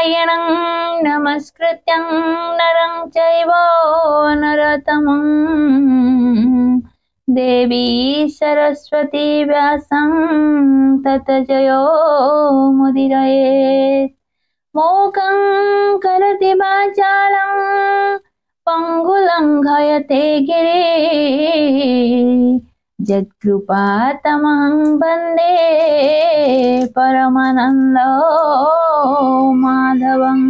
नारायणं नमस्कृत्यं नरं चैव नरोत्तमं देवी सरस्वती व्यासं ततो जयो मुदीरयेत्। मूकं करोति वाचालं पङ्गुलङ्घयते गिरिं यत्कृपातमहं वन्दे परमानन्द माधवं।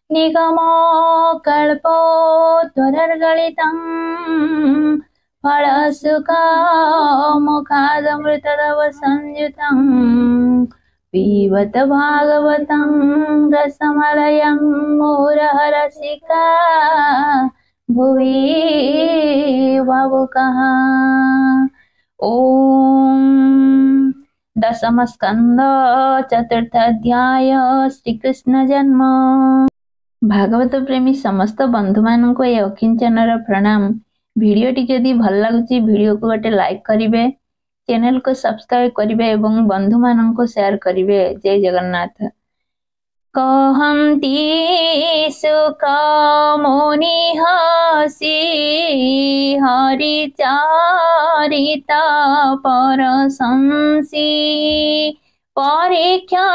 निगमो कल्पोत्तरगलितं फलसुखमुखादमृततव संयुतं पिबत भागवतं रसमलयं मुहुरहरसिका भुवि भावुकः। ओम दशम स्कंद चतुर्थ अध्याय श्री कृष्ण जन्म। भागवत प्रेमी समस्त बंधु मानक ये अकिंचनर प्रणाम। भिडियोटी जदि भल लगुची भिडियो को गोटे लाइक करिवे, चैनल को सब्सक्राइब करिवे एवं बंधु मानन को शेयर करिवे। जय जगन्नाथ। कहन्ति सुख मुनि हसी हरिचरिता परशंसी परीक्षा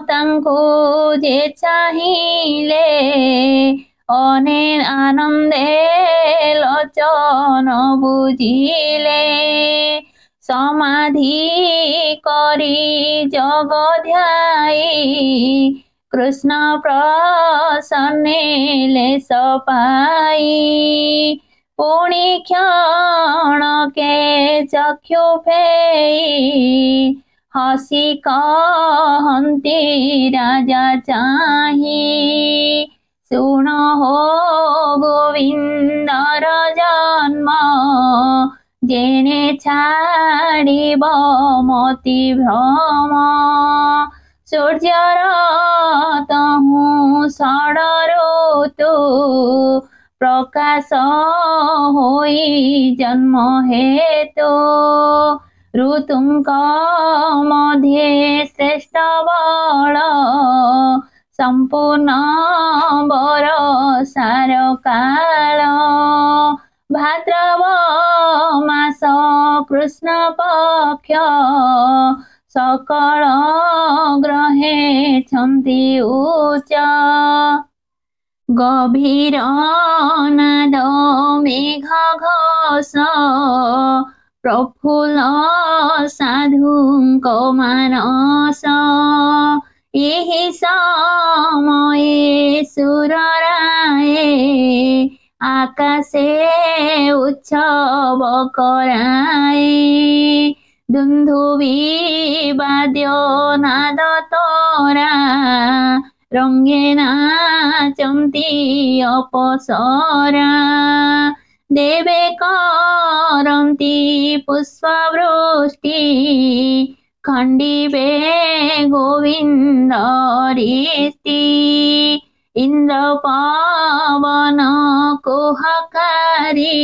तांको जे चाहिले अने आनंदे लोचन बुझिले समाधि करी जग ध्याई कृष्ण प्रसन्ने लेस पाई पुणी क्षण के चक्षु फेई हसी कहन्ति राजा चाही सुन हो गोविंदर जन्म जेने छाड़िब मति भ्रम सूर्यर तहु षड ऋतु प्रकाश होई जन्म हेतु ऋतुंक मध्ये श्रेष्ठ बल संपूर्ण बर सार काल भाद्रव मास कृष्ण पक्ष सकल ग्रहे छन्ति उच्च गभीर नाद मेघ घोष प्रफुल्ल साधुंक मानस एहि समये सुरराये आकाशे उत्सव कराए दुंदुभि वाद्य नाद तोरा रंगे नाचन्ति अपसरा देवे करन्ति पुष्पवृष्टि खंडिबे गोविंद रीति इंद्र पवन कुहकारी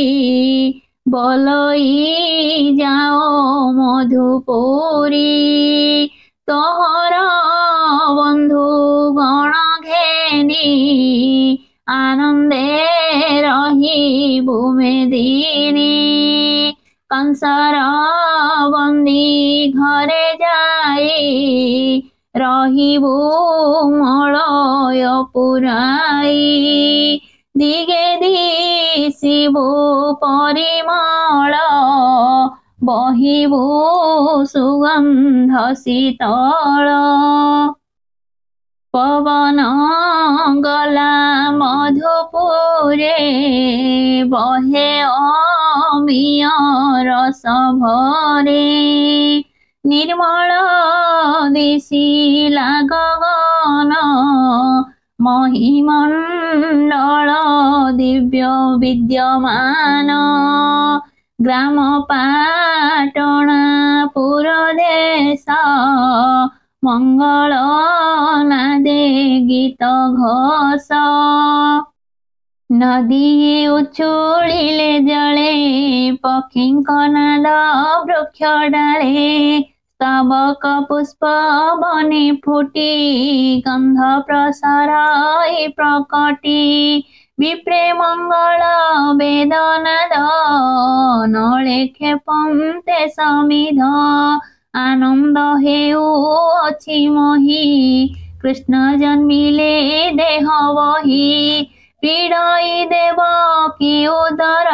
बोलोई जाओ मधुपुरी तोहर बंधु गण घेनी आनंदे रही भूमेदिनी कंसर बंदी घरे जाई रहिबु मलय पुराई दिगे दिशिबु परिमल बहिबु सुगंध शीतल पवन गला मधुपुरे बहे अमीय रस भरे निर्मल दिशिला गगन महिमंडल दिव्य विद्यमान ग्राम पाटणा पुरदेश मंगल नादे गीत घोष नदी उछुलिले जले पक्षींक नाद वृक्ष डाले स्तबक पुष्प बने फुटी गंध प्रसाराई प्रकटी विप्रे मंगल वेदनाद नले क्षेपन्ते समिध आनंद हेउ अछि मोहि कृष्ण जन्मिले देह बही पीड़ाई देव की उदर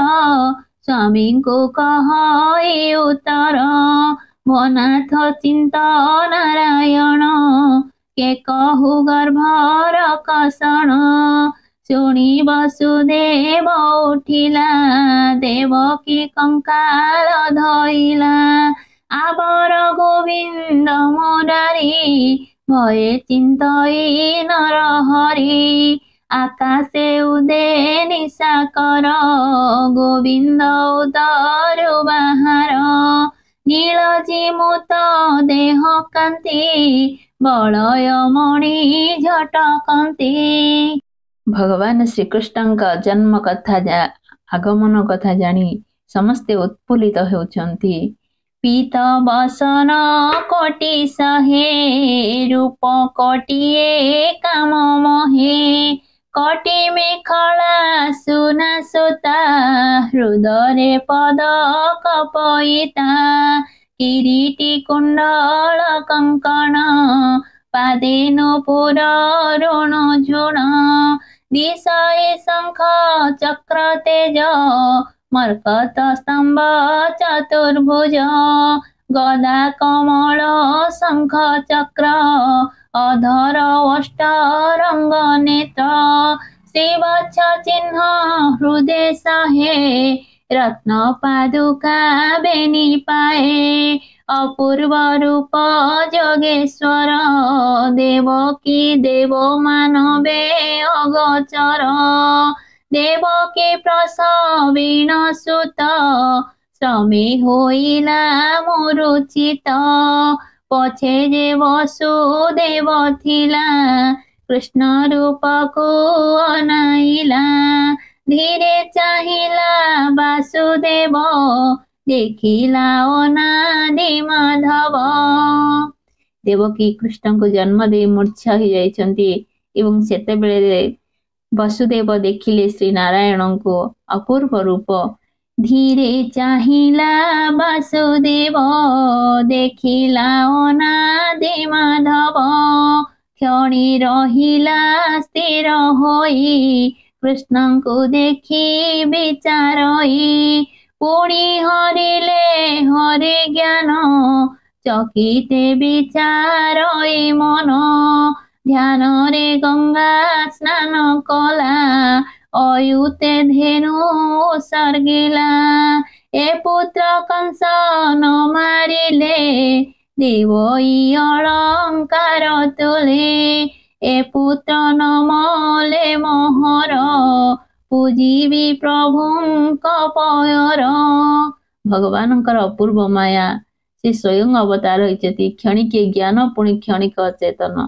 स्वामी को कहई उतर भनाथ चिंता नारायण के कहु गर्भर कषण शुणी वसुदेव उठिला देवकी कंकाल धइला आबर गोविंद मुरारी भये चिंतई नरहरि आकाशे उदे निशाकर गोविंद उदरु बाहार नीलजीमुत देह कांति बलय मणि झटकंती। भगवान श्रीकृष्ण का जन्म कथा आगमन कथा जानी समस्ते उत्फुल्लित होउछंती। पीत बसन कोटि सहे रूप कोटिए काम महे कोटि मेखला सुना सुता हृदय पद कपयिता किरीटी कुंडल कंकण पादे नूपुर ऋण झुण दिशाए शंख चक्र तेज मर्कत स्तंभ चतुर्भुज गदा कमल शंख चक्र अधर अष्ट रंग नेत्र श्रीवत्स चिन्ह हृदय सहे रत्न पादुका बेनी पाए अपूर्व रूप जोगेश्वर देवकी देव मानवे अगोचर देवकी प्रसवीण सुत श्रमे होइला मुरुचित पछे जे वसुदेव थिला कृष्ण रूप को अनाइला धीरे चाहिला वासुदेव देखिला अनादि माधव। देवकी कृष्ण को जन्म दे मूर्छा हो जाइछंती एवं सेतेबेले वसुदेव देखिले श्री नारायण को अपूर्व रूप धीरे चाहिला वासुदेव देखिला अनादि माधव क्षणी रहिला स्थिर होई कृष्ण को देखी विचारई पुणी हरिले हरि ज्ञान चकिते विचारई मन ध्यान रे गंगा स्नान कला अयुते धेनु सर्गिला ए पुत्र कंस न मारिले देवई अलंकार तुले ए पुत्र न मले मोहर पूजीवी प्रभु पयर। भगवान अपूर्व माया से स्वयं अवतार होती क्षणिक ज्ञान पुणी क्षणिक चेतन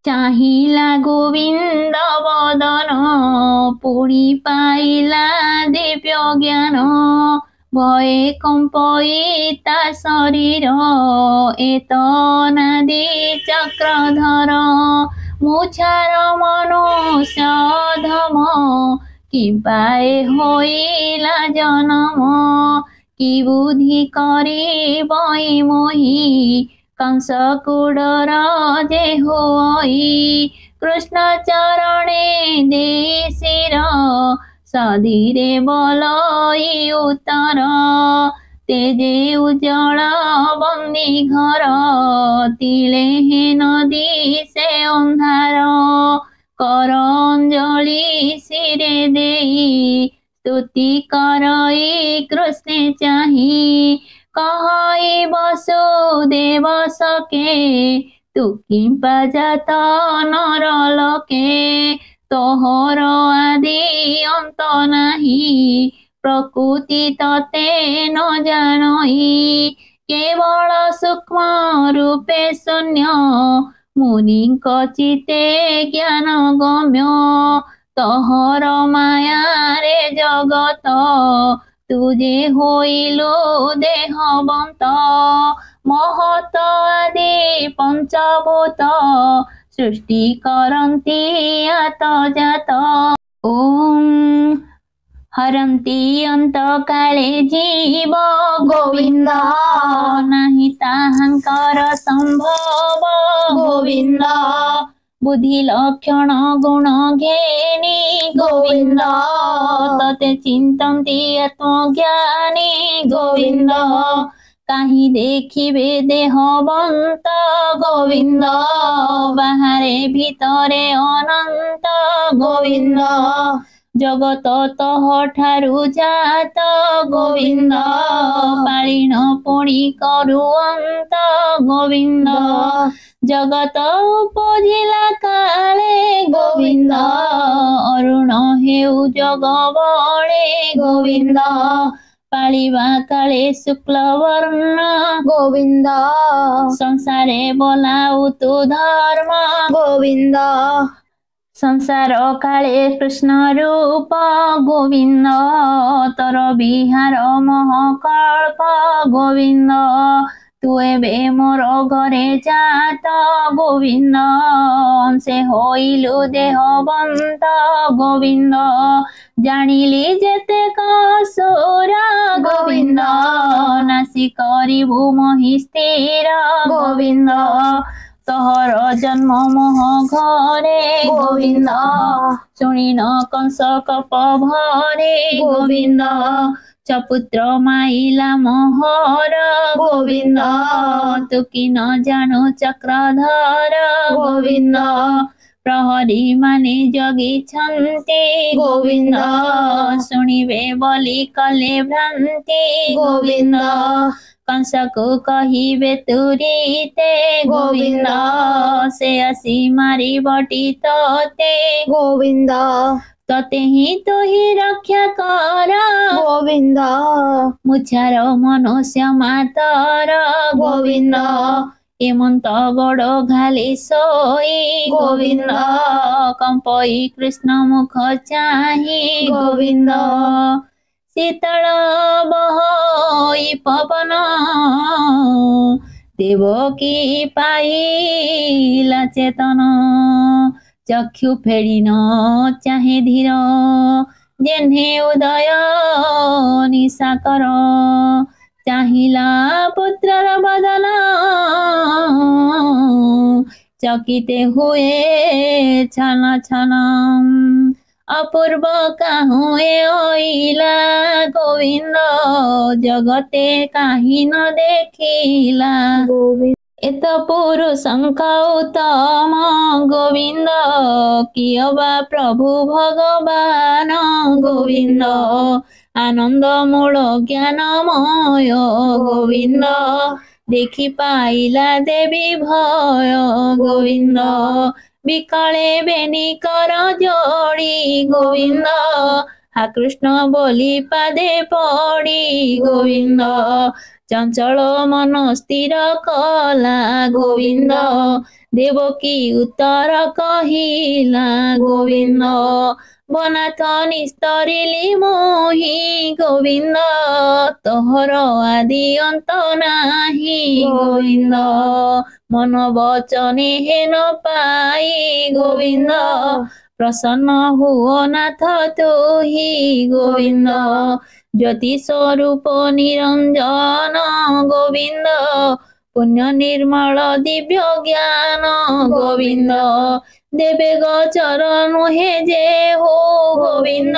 चाहिला गोविंद वदन पुणी पाइला दिव्य ज्ञान भये कंपयिता शरीर एतनादि चक्रधर मुछार मनुष्य धम कि पाए होइला जन्म कि बुद्धि करी बई मोहि कंस कुडर जे होई कृष्ण चरणे दे शिर सधीरे बलई उतर तेजे उज्जवल बंदी घर तिले नदी से अंधार कर अंजलि सिरे देई स्तुति करई कृष्ण चाही कहई वसुदेव सके तू किंपा जात नर लोके तोहर आदि अंत नाही प्रकृति तते न जानई केवल सूक्ष्म रूपे शून्य मुनि चिते ज्ञान गम्य तोहर माया रे जगत तू जे होइलु देहवंत महत आदि पंचभूत सृष्टि करन्ति आत जात ओम हरन्ति अंत काले जीव गोविंद नाही ताहांकर संभव गोविंद बुद्धि लक्षण गुण घेनी गोविंद तते चिंतन्ति आत्मज्ञानी गोविंद काहि देखिबे देहवंत गोविंद बाहरे भितरे अनंत गोविंद जगत तह ठारु जात गोविंद पालिन पुणी करुअंत गोविंद जगत उपजिला काले गोविंद अरुण हेउ जग बळे गोविंद पालिबा काले शुक्ल वर्ण गोविंद संसारे बोलाउ तु धर्म गोविंद संसार काले कृष्ण रूप गोविंद तोर विहार महकल्प गोविंद तू एबे मोर घरे जात गोविंद से होइलु देहवंत गोविंद जानिली जेतेक सुरा गोविंद नासी करिबु मोहि स्थिर गोविंद तोहर जन्म मोह घरे गोविंद शुणिन कंस कप भरे गोविंद चपुत्र माइला मोहर गोविंद तू कि न जानु चक्रधर गोविंद प्रहरी माने जगिछन्ति गोविंद शुणिबे बोली कले भ्रांति गोविंद कंस को कहिबे तुरीते गोविंद से आसी मारी बटी तोते गोविंद तते ही तो ही रक्षा कर गोविंद मुछार मनुष्य मातर गोविंद हेमंत बड़ घाली सोई गोविंद कंपई कृष्ण मुख चाही गोविंद शीतल बहई पवन देवकी पाइला चेतन चक्षु फेड़िन चाहे धीर जेन्हे उदय निशाकर चाहिला पुत्रर बदन चकिते हुए छन छन अपूर्व काहुए ओइला गोविंद जगते काहि न देखिला गोविंद एत पुरुषंक उत्तम गोविंद कियबा प्रभु भगवान गोविंद आनंद मूल ज्ञानमय गोविंद देखि पाइला देवी भय गोविंद विकले बेनी कर जोड़ी गोविंद हा कृष्ण बोली पादे पड़ी गोविंद चंचल मन स्थिर कला गोविंद देवकी उत्तर कहिला गोविंद बनाथ निस्तरिली मोहि गोविंद तोहर आदि अंत नाही गोविंद मन वचने हेन पाई गोविंद प्रसन्न हुओ नाथ तुहि गोविंद ज्योति स्वरूप निरंजन गोविंद पुण्य निर्मल दिव्य ज्ञान गोविंद देवे गोचर नुहे जे हो गोविंद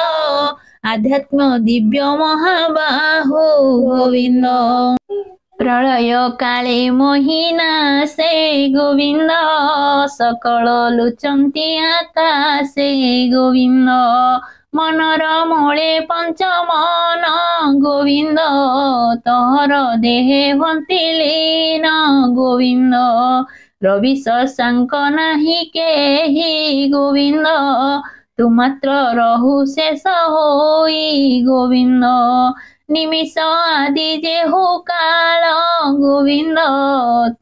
आध्यात्म दिव्य महाबाहु गोविंद प्रलय काले मोहिना से गोविंद सकल लुचंती आकाशे गोविंद मनर मूले पंचमन गोविंद तोहर देहे हंतिलीन गोविंद रवि शशांक नाही केही गोविंद तू मात्र रहु शेष होई गोविंद निमिष आदि जे हो काल गोविंद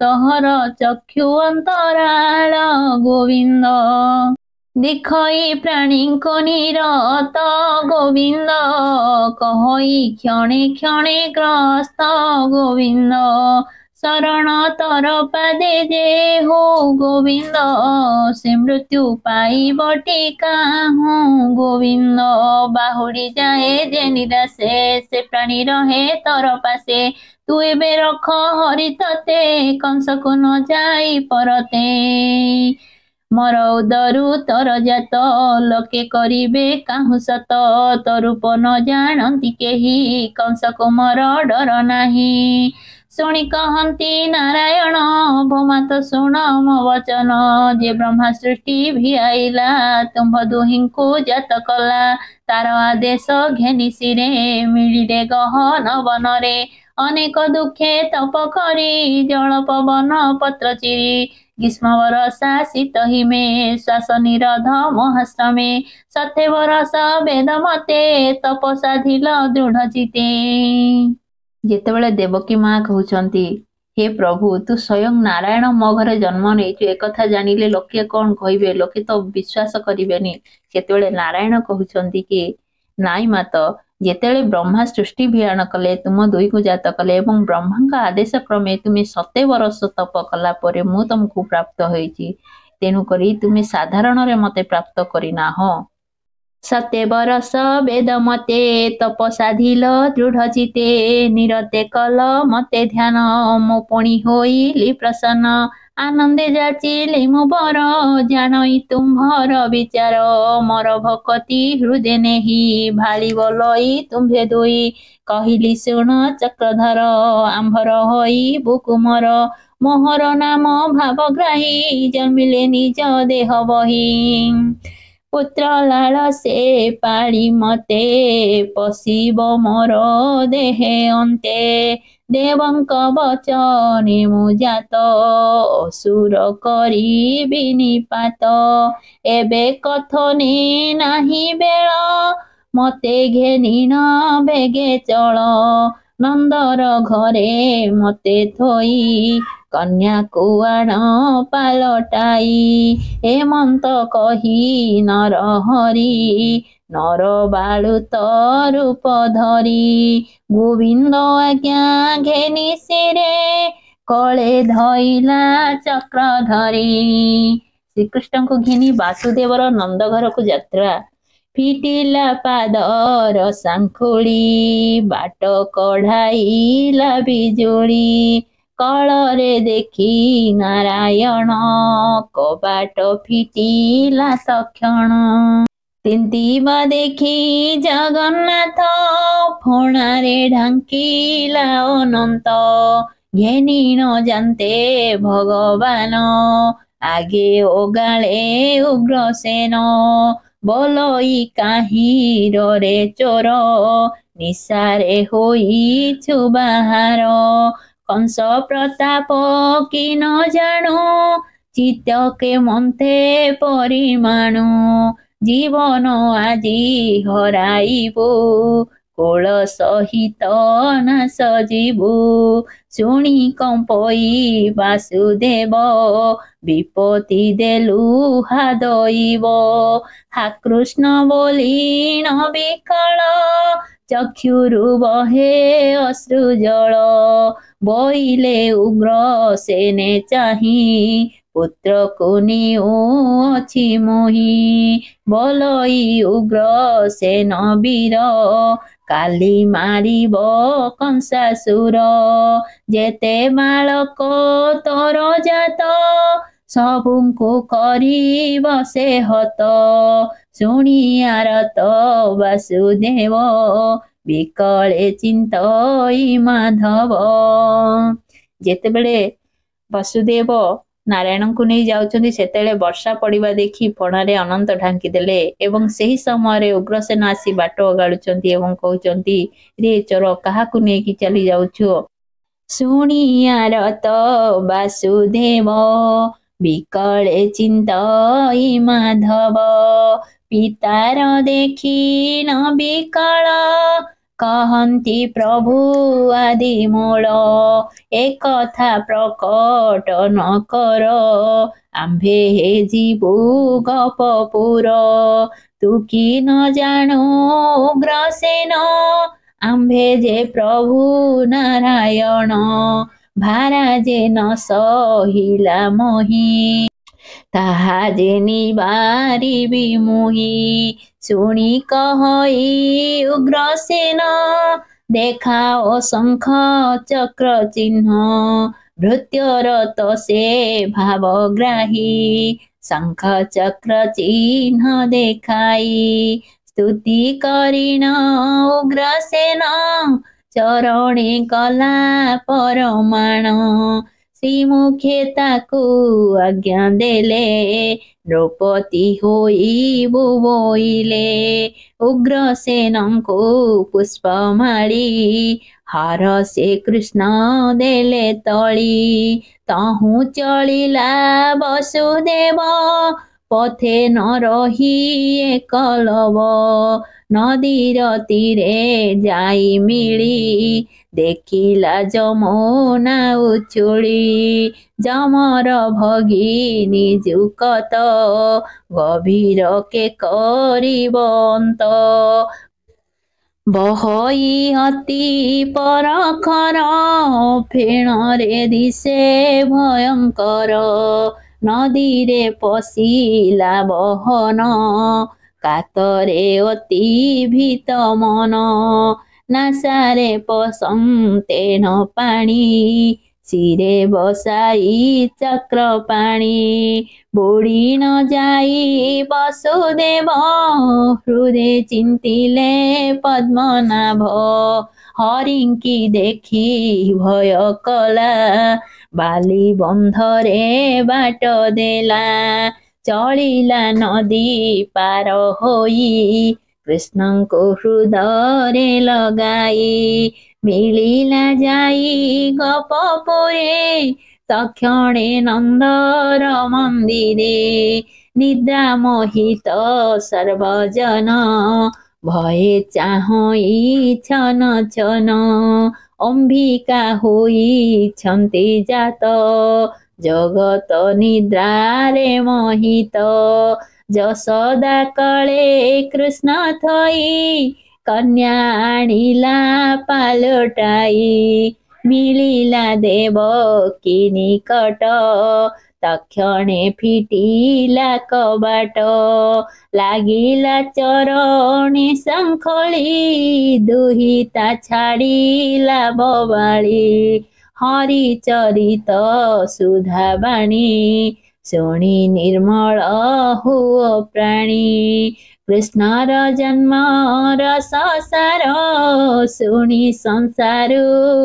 तोहर चक्षु अंतराल गोविंद। देखई प्राणी को निरत गोविंद कहई क्षणे क्षणे ग्रस्त गोविंद शरण तर पादे जे हो गोविंद से मृत्यु पाई बटिका हूँ गोविंद बाहुड़ी जाए जे निराशे से प्राणी रहे तर पासे तू एबे रख हरि तते कंस को न जाई परते मोर उदरु तर जात लोके करिबे काहु सत तो रूप न जानती केही कंस को मोर डर नाही शुणी कहती नारायण भोमा तो शुण मो वचन जे ब्रह्मा सृष्टि भिआइला तुम्भ दुहिं को जात कला तार आदेश घेनी सिरे मिलिले गहन वनरे अनेक दुखे तप करी जल पवन पत्र चिरी ग्रीष्म वर्षा शीत हिमे श्वास निरोध महाश्रमे सत्य वर्ष वेद मते तप साधिल दृढ़ चिते जेतेबेले देवकी माँ कहउछंती हे प्रभु तू स्वयं नारायण मो घरे जन्म नेइछु एकथा जानिले लोके कौन कहबे लोके तो विश्वास करिबेनी सेतेबेले नारायण कहउछंती कि नाई मात जेतेबेले ब्रह्मा सृष्टि भियान कले तुम दुई को जात कले एवं ब्रह्मा का आदेश क्रमे तुमे 7 वर्ष तप कला परे मु तुमको प्राप्त होइछि तेनु करी तुमे साधारण रे मते प्राप्त करिना हो 7 वर्ष वेद मते तप साधिल दृढ़ चिते निरते कल मते ध्यान मो पुणी होइली प्रसन्न आनंदे जाचिली मो बर जानई तुम्भर विचार मोर भक्ति हृदय नेहि भाली बोलई तुम्भे दुई कहिली शुण चक्रधर आंभर होई बुकुमर मोहर नाम भावग्राही जन्मिले निज देह बही पुत्र लाल से पाली मते पशिब मोर देहे अन्ते देवंक वचने मुजात असुर करी निपात एबे कथने नाही बेळ मते घेनी न बेगे चल नंदर घरे मते थोई कन्या को आण पालटाई हेमंत कही नर हरि नर बालुत रूप धरी गोविंद आज्ञा घेनी सिरे कले धइला चक्र धरी श्रीकृष्ण को घेनी वासुदेवर नंद घर को यात्रा फिटिला पादर सांखुली बाट कढ़ाइला बिजुली कलरे देखी नारायण कबाट फिटिला तक्षण तिंतिबा देखी जगन्नाथ फोणारे ढांकिला अनंत घेनी न जानते भगवान आगे ओगाळे उग्रसेन बोलई काहीर रे चोर निशारे होइछु बाहार कंस प्रताप कि न जाणु चित्त के मन्ते परिमाणु जीवन आजी हराइबु कोल सहित नाश जीवु शुणी कंपई वासुदेव विपत्ति देलु हादइब हा कृष्ण बोली न विकल चक्षुरु बहे अश्रु जल बोइले उग्र सेने चाही पुत्र को निउछि मोहि बोलई उग्र सेन वीर काली मारिब कंसासुर जेते बालक तोर जात सबुको करिब से हत शुणियारत वासुदेव विकले चिंतई माधव जेतेबेले वासुदेव नारायण को नहीं जाउछन्ति सेतेले वर्षा पड़िबा देखि फणारे अनंत ढांकी देले एवं सही समय उग्रसेन आसी बाट गाड़ुछन्ति एवं कहउछन्ति रे चोर काहाकु नै कि चली जाउछु शुणियारत वासुदेव विकले चिंतई माधव पितार देखी न विकल कहन्ति प्रभु आदि मूल एक कथा प्रकट न कर आम्भे हे जीवो गपपुर तू कि न जानो उग्रसेन आम्भे जे प्रभु नारायण भारा जे न सहिला मोहि ताहा जे निबारिबि मुहि शुणी कहई उग्रसेन देखाओ शंख चक्र चिन्ह भृत्यर तो से भावग्राही शंख चक्र चिन्ह देखाई स्तुति करिण उग्रसेन चरणे कला परमाण श्रीमुखे ताकू आज्ञा देले द्रौपदी होई बोइले उग्रसेनंको पुष्पमाली हार से कृष्ण देले तली तहु चलिला वसुदेव पथे न रही एकलव नदीर तीरे जाई मिली देखिला जमुना उछुली जमर भगिनी जुकत गभीर के करिबंत बहई अति परखर फेणरे दिशे भयंकर नदी रे पशिला बहन कातरे अति भीत मन नासारे पसंतेन पाणी सिरे बसाई चक्र पाणी बुड़ी न जाई वसुदेव हृदय चिंतिले पद्मनाभ हरिंकी देखी भय कला बाली बंधरे बाट देला चलिला नदी पार होई कृष्ण को हृदय लगाई मिलिला जाई गपपुरे तक्षणे नंदर मंदिरे निद्रा मोहित सर्वजन भये चाहई छन छन अंबिका होई छन्ति जात जगत निद्रारे मोहित जसोदा कले कृष्ण थई कन्या आनिला पालटाई मिलिला देव की निकट तक्षणे फिटिला कबाट लागिला चरणी शंखली दुहिता छाड़िला बबाली हरि चरित सुधाबाणी शुणी निर्मल हुओ प्राणी कृष्णर जन्म रस सार शुणी संसार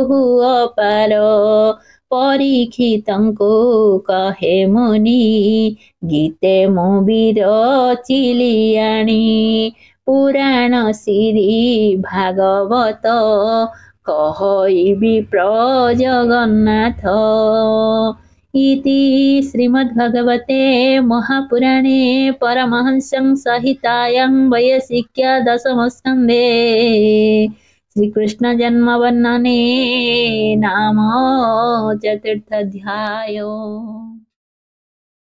हुओ पार परीक्षितंको कहे मुनि गीते मो विरचिलियाणी पुराण श्री भागवत कहई प्रजगन्नाथ इति श्रीमद्भगवते महापुराणे परमहंसं संहितायां वैयासिक्या दशमस्कन्धे श्रीकृष्ण जन्म वर्णने नाम चतुर्थाध्यायो।